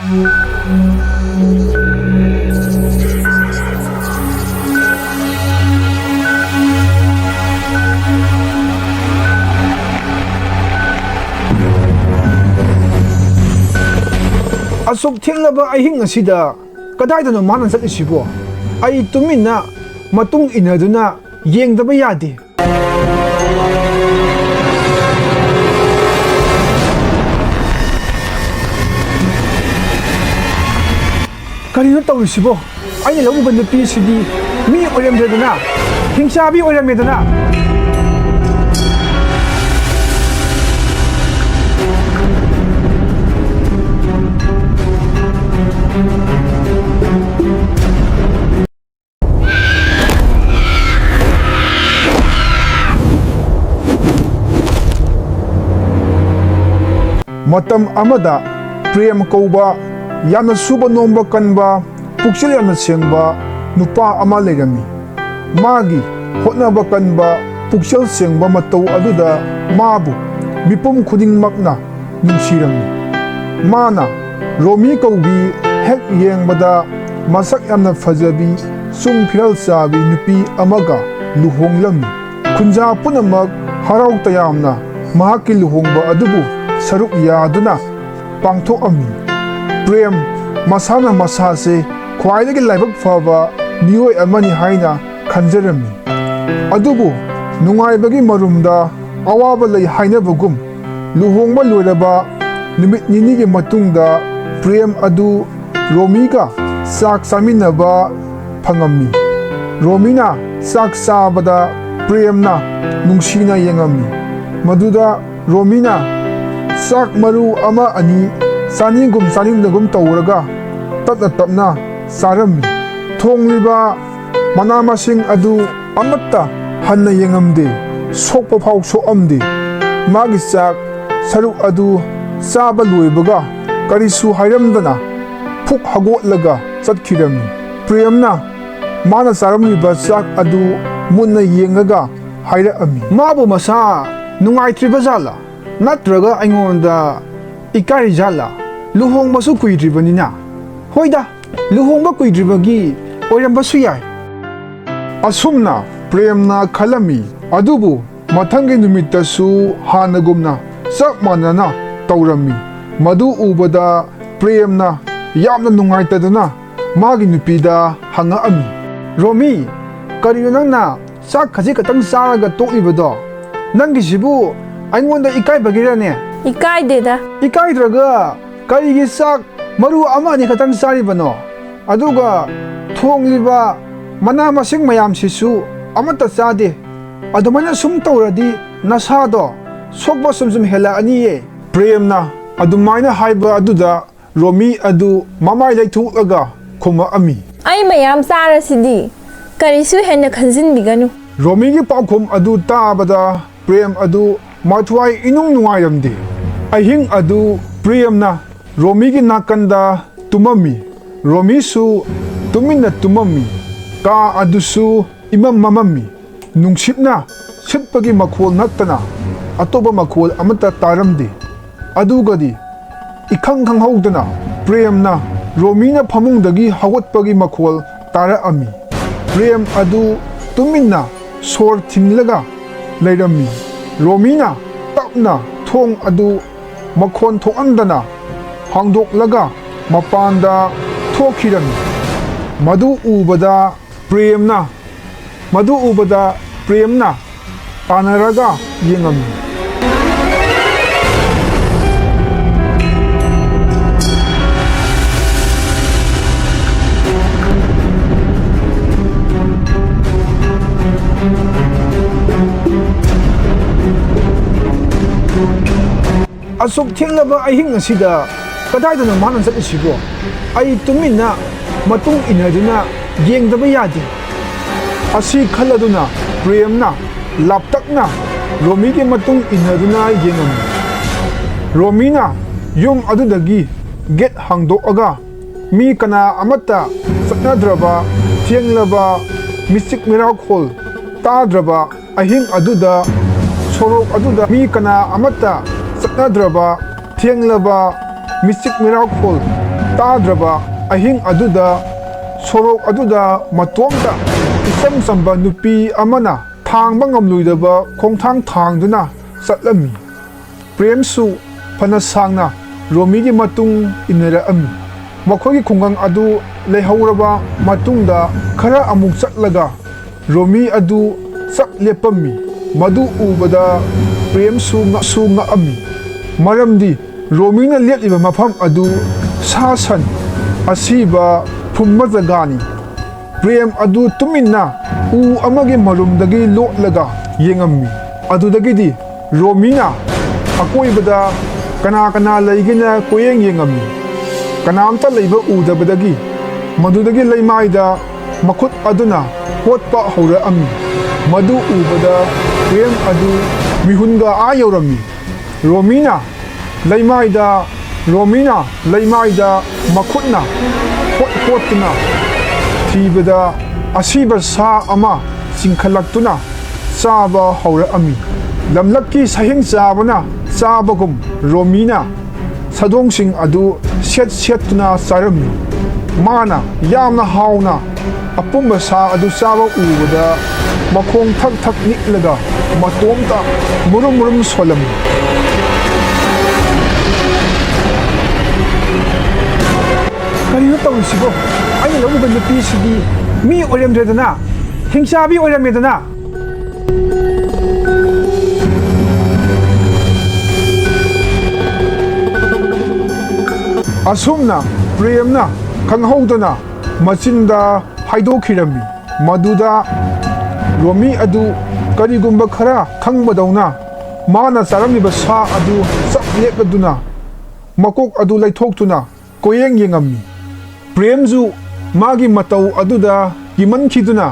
Asuk thenglaba ahing asida kadaidano manan satlisibo ai tuminna matung inaduna yengdaba yadi karino tawrisibo aina labuba nupi sidi mi oiramdana hingchabi oiramedana Matam amada prem kauba yamna suba nomba kanba puksil yamna sengba nupa ama leirami magi hotnaba kanba puksil sengba matau aduda mabu mipum khudingmakna nungsirami mana romi kaubi hek yengbada masak yamna fajabi sung phiral chabi nupi amaga luhonglami khunja punamak harau tayamna mahaki luhongba adubu saruk yaduna pangthok ami prem masana masase khwaidagi laibak faba mioi amani haina khanjarami adubu nungaibagi marumda awaba lei hainabagum luhongba loiraba numit ninigi matungda prem adu romiga sak saminaba phangami romina sak sabada premna nungsina yengami maduda romina sak maru ama ani saningum saningdagum tawraga tapna sarami thongliba manamasing adu amatta hanna yengamde sokpa phau soamde magi sak saruk adu saba loibaga karisu hairamdana phuk hagotlaga chatkirami premna mana saramliba sak adu munna yengaga hairaami mabu masa nungaitriba jala natraga aingonda ikari jala luhongba su kuidribanina hoida luhongba kuidribagi oiramba yai asumna premna khalami adubu mathangi numitta su hanagumna sak manana taurami madu ubada premna yamna nungaitadana magi nupida hanga ami romi karino nangna sak khaji katang saraga toklibado nangi sibu aingonda ikai bagirane ikai deda ikai draga karigi sak maru amani katang saribano aduga thongliba mana masing mayam sisu amata chade adumana sum tawradi nasado sokba sumsum hela aniye premna adumaina haiba aduda romi adu mamai leithulaga khoma ami ai mayam sara sidi karisu henna khanjin biganu romi gi paukhom adu tabada prem adu mathwai inung nungairamde ahing adu premna romi gi nakanda tumami romi su tuminna tumami ka adusu imam mamami nungsipna sitpagi makhol nattana atoba makhol amata taramde adugadi ikhang khang haudana premna romina phamungdagi hawatpagi makhol tara ami prem adu tuminna sor thinglaga leirami romina tapna thong adu makhon thoandana hangdoklaga mapanda thokirami madu ubada premna tanaraga yengami asuk thenglaba ahing asida kadaidano manan satlisibo ai tuminna matung inaduna yengdaba yadi asi khaladuna premna laptakna romigi matung inaduna yengami romina yum adudagi get hangdokaga mi kana amata saknadraba thenglaba misik mirakhol tadraba ahing aduda sorok aduda mi kana amata saknadraba thenglaba misik mirakhol ताद्रबा अहिंग अदुदा Sorok अदुदा मतोंदा इचम Chamba नुपी अमना थांगबा ngamluidaba खोंथांग थांगदुना चटलमी प्रेमसु फना सांगना रोमीगी मतुंग इनरअमी मखोगी खुंगंग अदु लेहौरबा मतुंगदा खरा अमुक चटलगा रोमी अदु चक लेपमी मधु उबदा प्रेमसु ngअमी मरमदी रोमीना लेटलिबा मफम अदु सासन असीबा फुम्मा जगानी प्रेम अदु तुमिन्ना उ अमगे मरुमदगी लोटलगा येंगम्मी अदुदगिदी रोमीना अकोइबदा कना कना लैगिना कोयेंग येंगम्मी कनामता लैबा उदबदगी मदुदगी लैमाइदा मखुत अदुना होटपा हौरअमी मधु उबदा प्रेम अदु मिहुनगा आ यौरमी रोमीना लैमाइदा मखुतना होटना थीबदा असीबा सा अमा चिंखलक्तुना चाबा हौरअमी लमलक्की सहिंग चाबना चाबगुम रोमीना सदोंसिंग अदु सेतुना चारमी माना यामना हावना अपुंबा सा अदु चाबा उबदा मखोंग थक थक निकलगा मतोमता मुरुम मुरुम सोलमी करिनो तौसिबो आई लबुगा नुपीसिदी मी ओरमद्रेदना हिंचाबी ओरमेदना असुमना प्रेमना खंगहौदना मचिंदा हाइदोखिरमी मदुदा रोमी अदु करिगुंबा खरा खंगबदौना माना चारमिबा सा अदु चप लेपदुना मकोक अदु लैथोक्तुना कोयेंग येंगम्मी प्रेमजु मागी मतौ अदुदा किमनखिदुना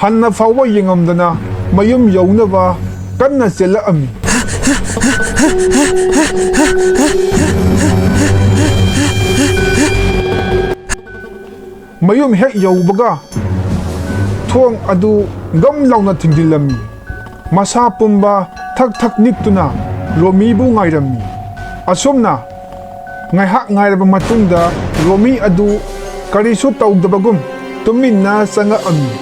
हन्ना फावबा येंगमदना मयुम यौनबा कन्ना चेलअमी मयुम हेक यौबगा थोंग अदु गम लाउना थिंदिलमी मसा पुंबा थक थक निक्तुना रोमीबु गाइरमी असुमना ngaiha ngairaba matungda romi adu karisu tawdabagum tuminna sanga ami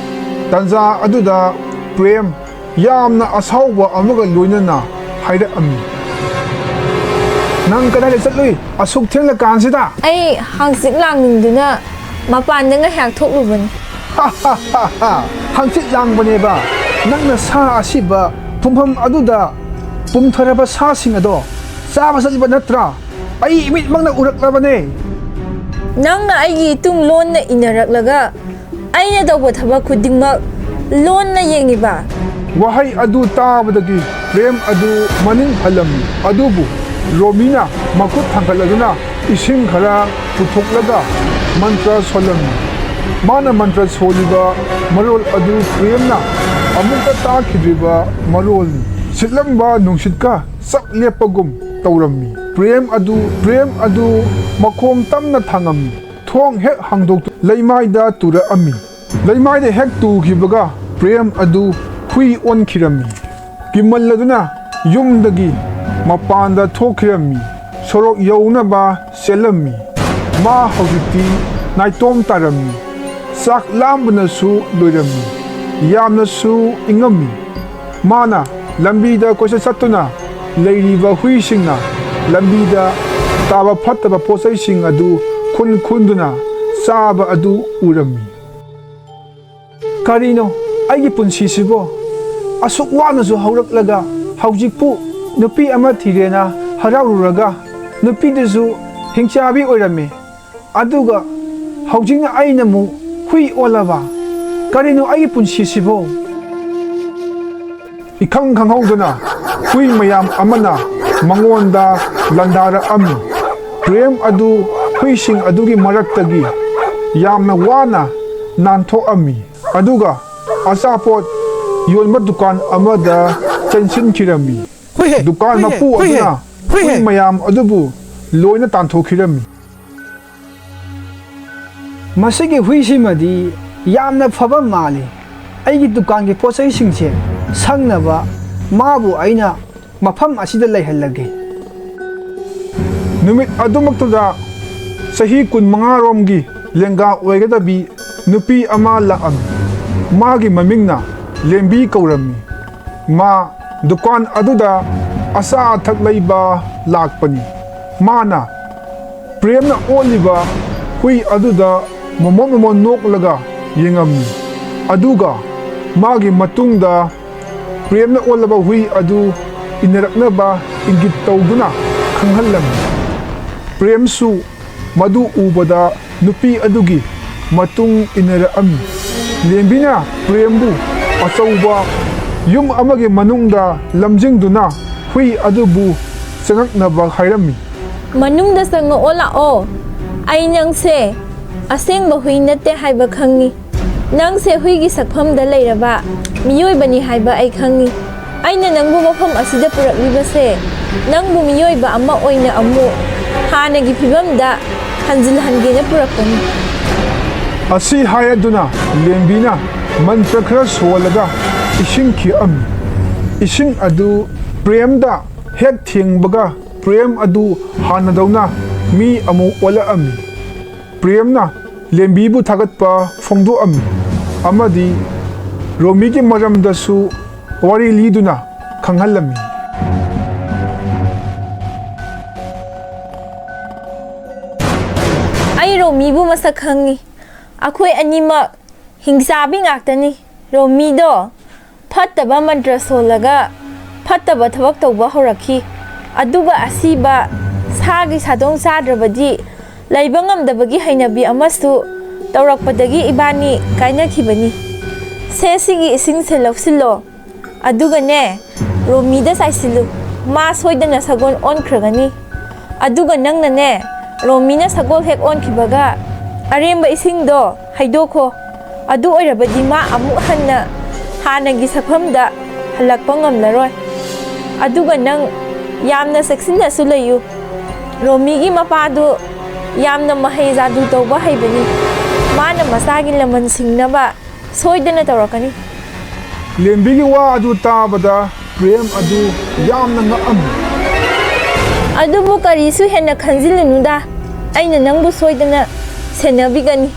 tanza aduda prem yamna asawba amaga loinana haira ami nang kada le chatlui asuk thengla kansida ai hangsit langduna mapan nga hak thokluban hangsit langbane ba nangna sa asiba pumham aduda pumtharaba sa singado saba saliba natra आई इमित मंगना उरक्लबने नंगना आइगी तुम loan न इनरक्लगा आइना दौबो थबा खुदिंगमक loan न येंगिबा वहाई अदु ताबदगी प्रेम अदु मनिंग हलमी अदुबु रोमीना मकुत थांगलगना इसिंग खरा पुथोक्लगा मंत्र सोलमी माना मंत्र सोलिबा मरोल अदु प्रेमना अमुक ताखिद्रिबा मरोल सिलंबा नुंसितका sak lepagum tawrami प्रेम अदु मखोम तमना थांगमी थोंग हेक हांगदोक लैमाइदा तुरा अमी लैमाइदा हेक तुखिबगा प्रेम अदु हुई ओनखिरमी किमल्लदुना युमदगी मपानदा थोखिरमी सोरोक यौनबा सेलमी मा हौजिती नाइतोम तारमी साक लांबनसु लोइरमी यामनसु इंगमी माना लंबीदा कोसे सत्तुना लैरिबा हुईसिंगना लंबीदा ताबा फत्तबा पोसैसिंग अदु खुन खुंदुना चाबा अदु उरमी करिनो आइगी पुंसीसिबो असुक वानसु हौरक्लगा हौजिकपु नुपी अमा थिरेना हराउरुरगा नुपीदसु हिंचाबी ओइरमे अदुगा हौजिंगा आइनमु हुई ओलाबा करिनो आइगी पुंसीसिबो इखंग खंगहौदना हुई मयाम अमना मंगोंदा लंदारा अमी प्रेम अदु हुईसिंग अदुगी मरक्तगी यामना वाना नानथो अमी अदुगा अचापोट योनबा दुकान अमदा चेंसिन खिरमी दुकान मपु अदुना हुई मयाम अदुबु लोइना तानथोखिरमी मसिगे हुईसिमदी यामना फबा माले अइगी दुकान के पोसैसिंगसे संगनबा माबु आइना मफम असिदा लैहल्लगे नुमित अदुमक्तुदा Sahi kun mangaromgi lenga oigadabhi nupi ama laam. Magi mamingna lembi kaurami. Ma dukan aduda asa athak laiba lakpani. Mana premna oliba hui aduda momon noklaga yengami. Aduga magi matungda premna olaba hui adu inaraknaba ingit tawduna khanghalami. Premsu madu ubada nupi adugi matung inaraami. Lembina prembu achauba yum amagi manungda lamjingduna hui adubu changaknaba hairami. Manungda sanga ola o. Ay nang se aseng ba hui nate haiba khangi. Nang se hui gi sakpham da leiraba miyoi bani haiba ay khangi. Aina nangbu mafam asida purakliba se nangbu miyoi ba ama oina amu hana gi phibam da hanjil hangena purakani. Asi hayaduna lembina mantra khara solaga ising ki ami. Ising adu premda hek thengbaga prem adu hanadawna mi amu ola ami. Premna lembibu thagatpa phongdo ami. Amadi romi ki maramdasu wari liduna khanghalami. Ay romi bu masak khangi. Akhoi anima hingchabi ngaktani. Romi do phattaba mantra solaga phattaba thabak tawba horakhi. Aduga asiba sagi sadong sadrabadi laiba ngamdabagi hainabi amasu tawrakpadagi ibani kainakhibani. Se sigi ising se lawsilo. Aduga ne romi da saisilu ma soidana sagon on khragani. Aduga nangna ne romi na sagol hek on khibaga aremba ising do haidokho. Adu oirabadi ma amu hanna hanagi sapham da halakpa ngamlaroi. Aduga nang yamna saksina su layu. Romi gi mapadu yamna mahai jadu tawba haibani. Mana masagi laman singnaba soidana tawrakani. Lembigi wa adu tabada prem adu yamna ngam. Adubu karisu henna khanjilunuda aina nangbu soidana senabigani.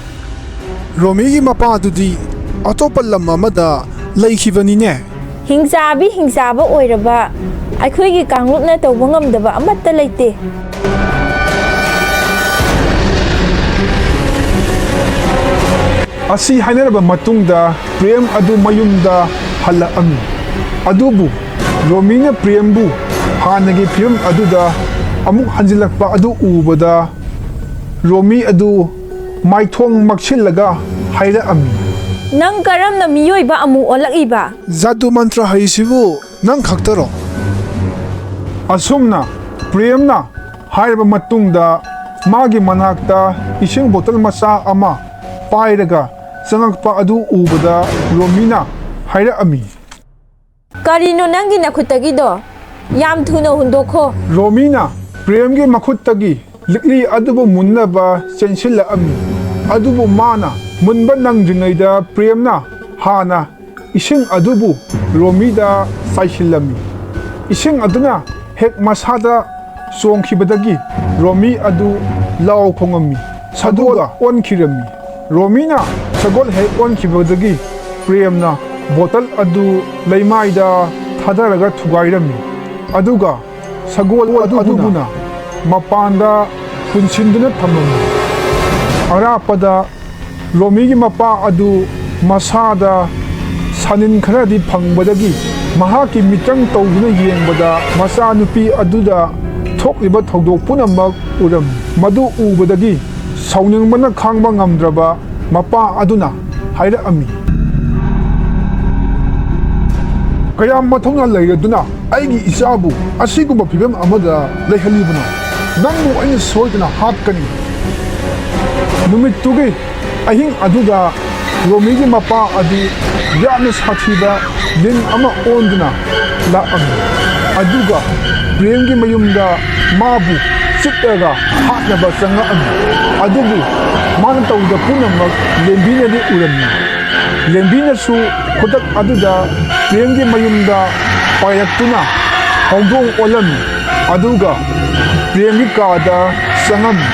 Romigi mapa adudi atopa lam amada laikhibani ne. Hingchaba oiraba akhoi kanglupna tawba ngamdaba amatta leite. Asi hainaraba matungda prem adu mayumda hala ami. Adubu romina prembu hanagi film aduda amuk hanjilakpa adu ubada romi adu maithong makchillaga haira ami. Nang karam na miyoi ba amu olakiba? Jadu mantra haisibu nang khaktaro. Asumna premna hairaba matungda magi manakta ising bottle masa ama pairaga sangakpa adu ubada romina haira ami. Karino nangi nakhutagi do yam thuna hundokho. Romina premgi makhuttagi likli adubu munnaba chenshilla ami. Adubu mana munba nangdringaida premna hana ising adubu romida saishillami. Ising aduna hek masada songkhibadagi romi adu law khongami. Saduga onkhirami. Romina sagol hek onkhibadagi premna bottle adu laimaida thadaraga thugairami. Aduga sagol adubuna mapanda punsinduna thamami. Arapada romigi mapa adu masada sanin kharadi phangbadagi mahaki mitang tawduna yengbada masa nupi aduda thokliba thodok punamak uram. Madu ubadagi sauningbana khangba ngamdraba mapa aduna haira ami. Kaya mathongna leiraduna aigi isabu asigumba phibam amada leihalibuna nangbu aina soidana hapkani. Numit tugi ahing aduga romigi mapa adu yamna sathiba din ama onduna la ami. Aduga premgi mayumda mabu sitaga hatnaba sanga ami. Adubu mana tawda punamak lembina di urami. Lembina su khudak aduda premgi mayumda payaktuna hongdong olami. Aduga premgi kada sangami.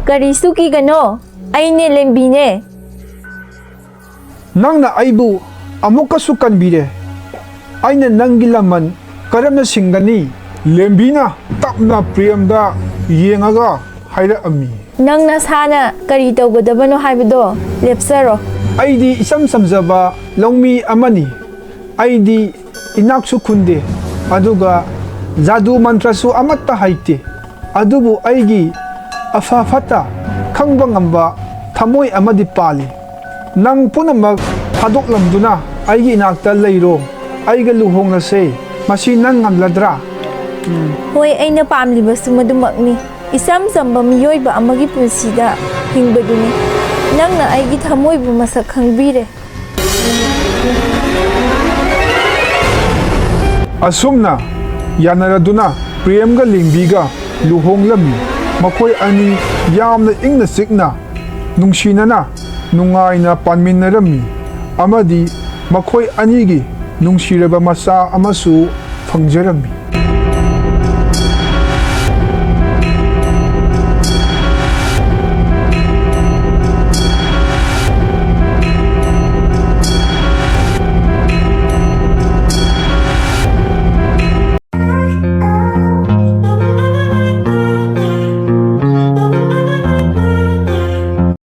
Karisu kigano, aine lembine. Nangna aibu amukasu kanbire. Aina nangi laman karamna singani. Lembina tapna priyamda yengaga haira ami. Nang nasana kari tawgodabano haibado, lepsaro. Aidi isam samjaba longmi amani. Aidi inaksu kunde. Aduga jadu mantrasu amatta haite. Adubu aigi afafata khangba ngamba thamoi amadi pali. Nang punamag hadok lamduna aigi inakta leiro. Aiga luhongnase masi nang ngamladra. Hoy aina pamlibasu madumakni. Isam samba miyoiba amagi punsida hingbaduni. Nangna aigi thamoibu masak khangbire. Asumna yanaraduna priyamga lingbiga luhonglami. Makoy ani yamna ingna sikna nungsinana nungaina panminarami. Amadi makoy anigi nungsiraba masa amasu fangjarami.